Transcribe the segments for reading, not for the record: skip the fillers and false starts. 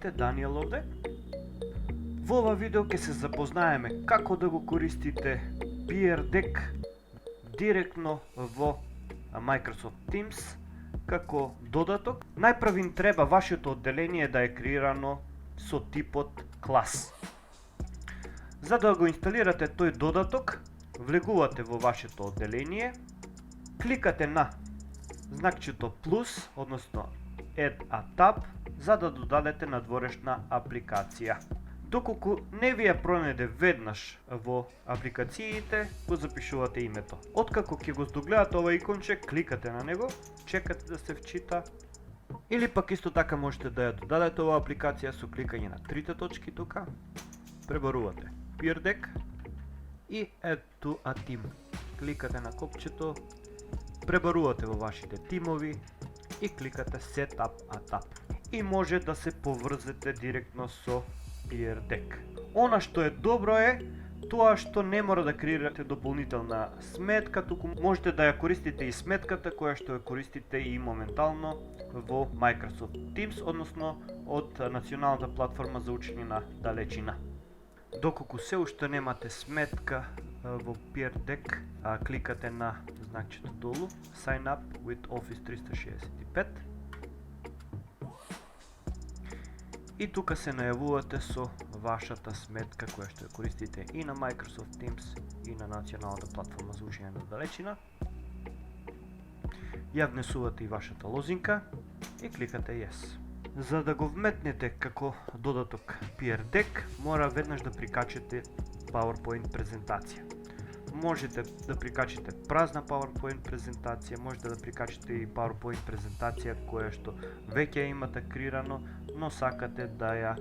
Здравейте, Даниел овде. Во ова видео ќе се запознаеме како да го користите Peer Deck директно во Microsoft Teams како додаток. Најпрв им треба вашето одделение да е креирано со типот клас. За да го инсталирате тој додаток, влегувате во вашето одделение, кликате на знакчето плюс, односно Add a tab, за да додадете надворешна апликација. Доколку не ви ја пронајде веднаш во апликациите, го запишувате името. Откако ќе го здогледате ова иконче, кликате на него, чекате да се вчита, или пак исто така можете да ја додадете оваа апликација со кликање на трите точки тука, пребарувате Peer Deck и Add to a Team. Кликате на копчето, пребарувате во вашите тимови и кликате Set up a tab. И може да се поврзете директно со Peer Deck. Она што е добро е тоа што не мора да креирате дополнителна сметка, туку можете да ја користите и сметката која што ја користите и моментално во Microsoft Teams, односно од националната платформа за учење на далечина. Доколку се уште немате сметка во Peer Deck, кликате на знакчето долу Sign up with Office 365 и тука се најавувате со вашата сметка која што ја користите и на Microsoft Teams и на националната платформа за учење на далечина. Ја внесувате и вашата лозинка и кликате Yes. За да го вметнете како додаток Peer Deck, мора веднаш да прикачите PowerPoint презентација. Можете да прикачите празна PowerPoint презентација, можете да прикачите и PowerPoint презентација која што веќе ја имате креирано, но сакате да ја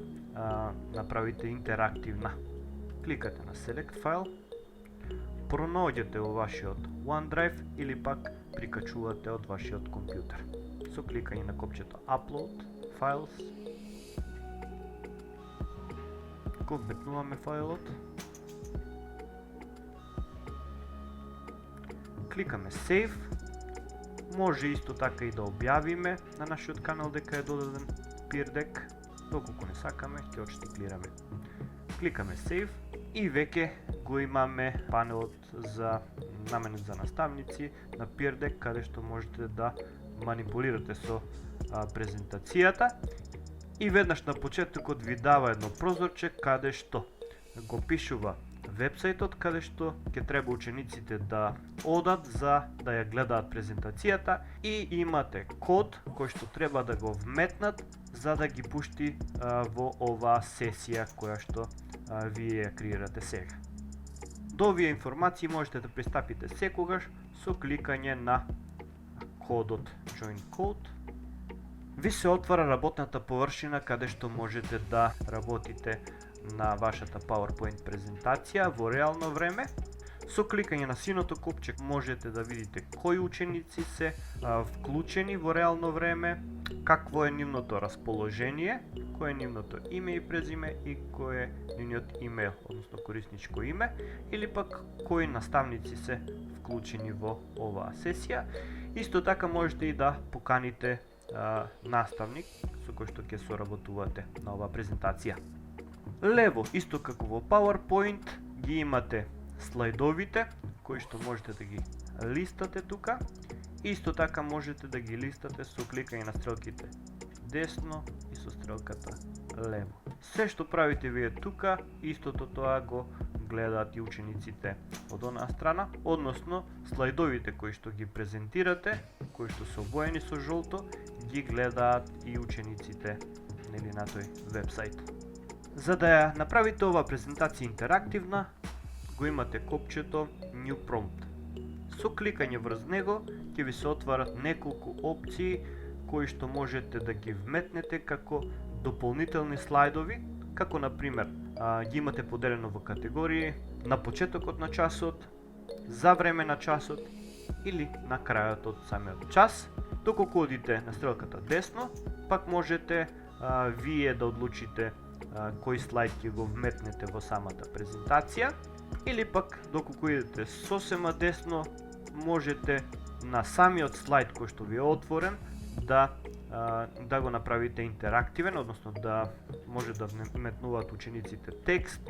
направите интерактивна. Кликате на Select File, пронаоѓате во вашиот OneDrive или пак прикачувате од вашиот компјутер. Со кликање на копчето Upload Files, го вметнуваме фајлот, кликаме Save, може исто така и да објавиме на нашиот канал дека е додаден Peer Deck, доколку не сакаме, ќе отштиклираме. Кликаме Save и веќе го имаме панелот за наменет за наставници на Peer Deck, каде што можете да манипулирате со презентацијата и веднаш на почетокот ви дава едно прозорче каде што го пишува вебсајтот каде што ќе треба учениците да одат за да ја гледаат презентацијата и имате код кој што треба да го вметнат за да ги пушти во оваа сесија која што вие ја креирате сега. До овие информации можете да пристапите секогаш со кликање на кодот Join Code. Ви се отвара работната површина каде што можете да работите на вашата PowerPoint презентација во реално време. Со кликање на синото копче можете да видите кои ученици се вклучени во реално време, какво е нивното расположение, кој е нивното име и презиме и кој е нивниот имейл, односно корисничко име, или пак кои наставници се вклучени во оваа сесија. Исто така можете и да поканите наставник со кој што ќе соработувате на оваа презентација. Лево, исто како во PowerPoint, ги имате слайдовите, кои што можете да ги листате тука. Исто така можете да ги листате со кликање на стрелките десно и со стрелката лево. Се што правите вие тука, истото тоа го гледаат и учениците од онаа страна, односно слайдовите кои што ги презентирате, кои што се обоени со жолто, ги гледаат и учениците на тој вебсајт. За да ја направите оваа презентација интерактивна, го имате копчето New Prompt. Со кликање врз него ќе ви се отварат неколку опции кои што можете да ги вметнете како дополнителни слайдови, како на пример ги имате поделено во категории на почетокот на часот, за време на часот или на крајот од самиот час. Доколку одите на стрелката десно, пак можете вие да одлучите кој слайд ќе го вметнете во самата презентација, или пак доколку идете сосема десно, можете на самиот слайд кој што ви е отворен да го направите интерактивен, односно да може да вметнуваат учениците текст,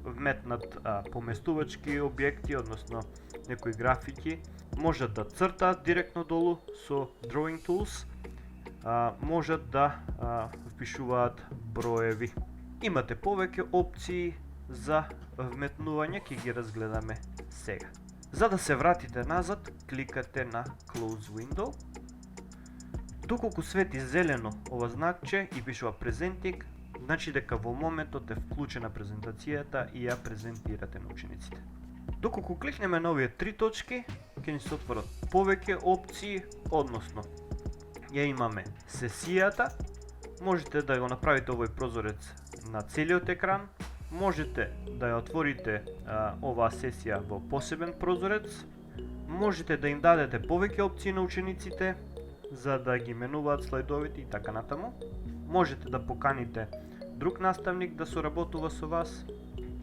вметнат поместувачки објекти, односно некои графики, можат да цртаат директно долу со Drawing Tools, можат да впишуваат броеви. Имате повеќе опции за вметнување, ќе ги разгледаме сега. За да се вратите назад, кликате на Close Window. Доколку свети зелено ова знакче и пишува Presenting, значи дека во моментот е вклучена презентацијата и ја презентирате на учениците. Доколку кликнеме на овие три точки, ќе ни се отворат повеќе опции, односно ја имаме сесијата, можете да го направите овој прозорец на целиот екран, можете да ја отворите оваа сесија во посебен прозорец, можете да им дадете повеќе опции на учениците за да ги менуваат слайдовите и така натаму, можете да поканите друг наставник да соработува со вас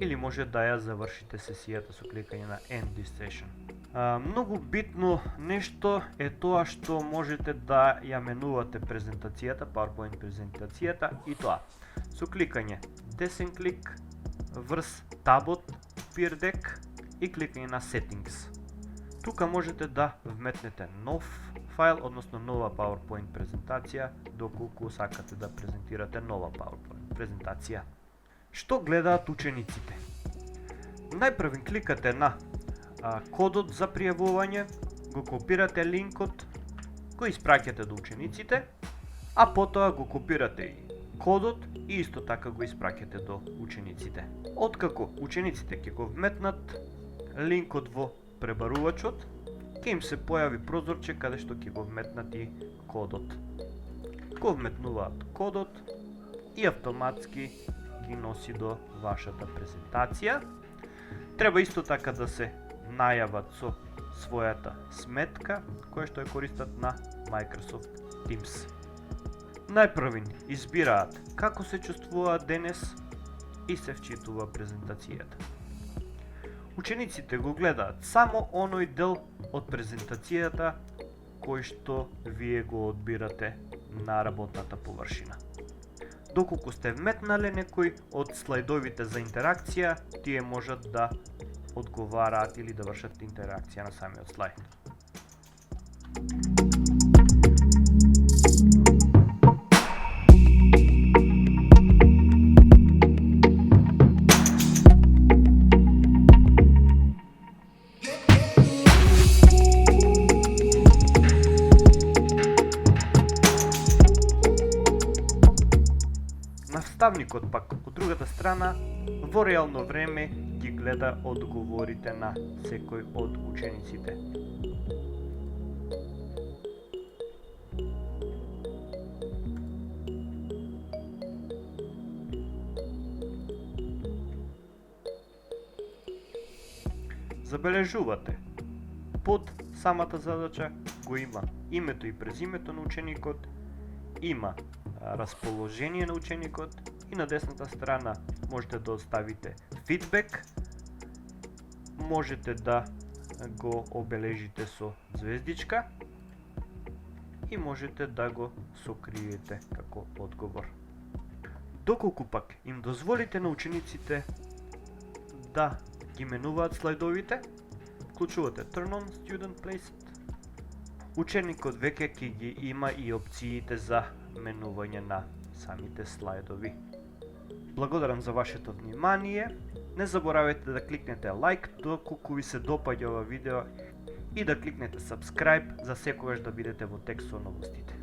или може да ја завршите сесијата со кликање на End this session. Многу битно нешто е тоа што можете да ја менувате презентацијата, PowerPoint презентацијата, и тоа со кликање десен клик врз табот Peer Deck и кликање на Settings. Тука можете да вметнете нов файл, односно нова PowerPoint презентација, доколку сакате да презентирате нова PowerPoint презентација. Што гледаат учениците? Најпрв кликате на кодот за пријавување, го копирате линкот, го испраќате до учениците, а потоа го копирате и кодот и исто така го испраќате до учениците. Откако учениците ќе го вметнат линкот во пребарувачот, ќе им се појави прозорче каде што ќе го вметнат и кодот. Го вметнуваат кодот и автоматски ги носи до вашата презентација. Треба исто така да се најават со својата сметка, која што ја користат на Microsoft Teams. Најпрвин избираат како се чувствуваат денес и се вчитува презентацијата. Учениците го гледаат само оној дел од презентацијата кој што вие го одбирате на работната површина. Доколку сте вметнале некој од слайдовите за интеракција, тие можат да одговараат или да вршат интеракција на самиот слайд. Наставникот пак од другата страна во реално време ги гледа одговорите на секој од учениците. Забележувате, под самата задача го има името и презимето на ученикот, има расположение на ученикот и на десната страна можете да оставите фидбек, можете да го обележите со звездичка и можете да го сокриете како одговор. Доколку пак им дозволите на учениците да ги менуваат слайдовите, вклучувате Turn on Student Placement, ученикот веќе ќе ги има и опциите за менување на самите слайдови. Благодарам за вашето внимание. Не заборавајте да кликнете лайк доколку ви се допаѓа ова видео и да кликнете subscribe за секогаш да бидете во текст со новостите.